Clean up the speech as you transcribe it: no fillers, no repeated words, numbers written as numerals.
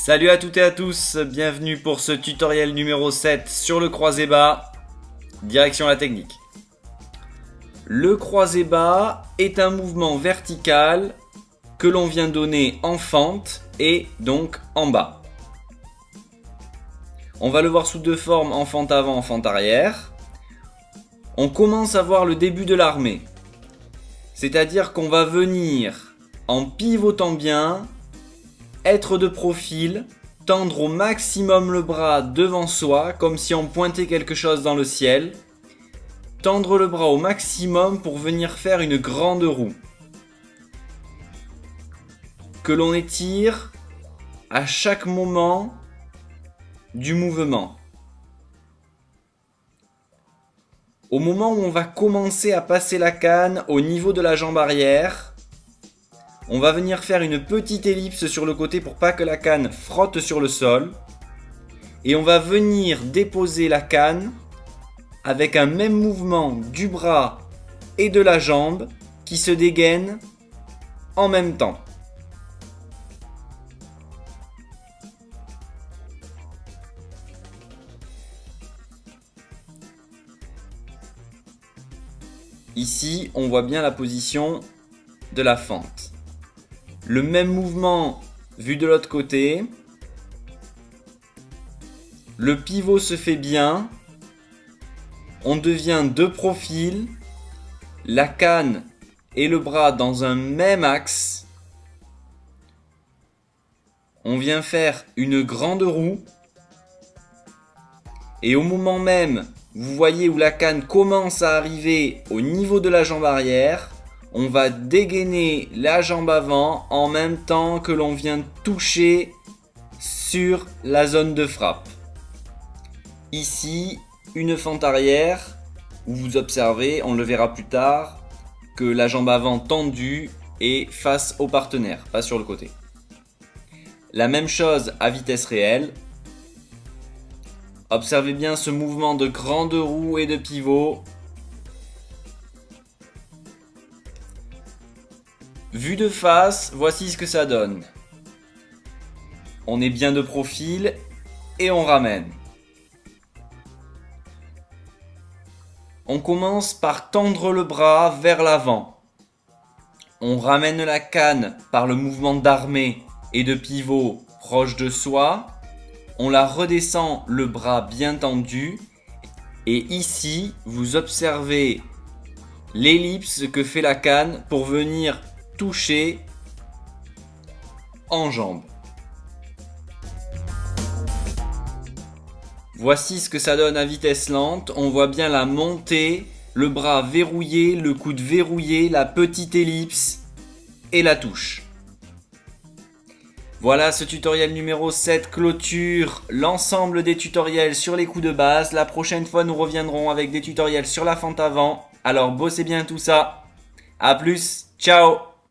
Salut à toutes et à tous, bienvenue pour ce tutoriel numéro 7 sur le croisé bas, direction la technique. Le croisé bas est un mouvement vertical que l'on vient donner en fente et donc en bas. On va le voir sous deux formes, en fente avant, en fente arrière. On commence à voir le début de l'armée, c'est-à-dire qu'on va venir en pivotant bien, être de profil, tendre au maximum le bras devant soi, comme si on pointait quelque chose dans le ciel. Tendre le bras au maximum pour venir faire une grande roue. Que l'on étire à chaque moment du mouvement. Au moment où on va commencer à passer la canne au niveau de la jambe arrière, on va venir faire une petite ellipse sur le côté pour pas que la canne frotte sur le sol. Et on va venir déposer la canne avec un même mouvement du bras et de la jambe qui se dégainent en même temps. Ici, on voit bien la position de la fente. Le même mouvement vu de l'autre côté. Le pivot se fait bien. On devient de profil. La canne et le bras dans un même axe. On vient faire une grande roue. Et au moment même, vous voyez où la canne commence à arriver au niveau de la jambe arrière. On va dégainer la jambe avant en même temps que l'on vient toucher sur la zone de frappe. Ici, une fente arrière où vous observez, on le verra plus tard, que la jambe avant tendue est face au partenaire, pas sur le côté. La même chose à vitesse réelle. Observez bien ce mouvement de grande roue et de pivot. Vu de face, voici ce que ça donne. On est bien de profil et on ramène. On commence par tendre le bras vers l'avant. On ramène la canne par le mouvement d'armée et de pivot proche de soi. On la redescend le bras bien tendu. Et ici, vous observez l'ellipse que fait la canne pour venir toucher en jambe. Voici ce que ça donne à vitesse lente. On voit bien la montée, le bras verrouillé, le coude verrouillé, la petite ellipse et la touche. Voilà, ce tutoriel numéro 7 clôture l'ensemble des tutoriels sur les coups de base. La prochaine fois, nous reviendrons avec des tutoriels sur la fente avant. Alors bossez bien tout ça. A plus, ciao!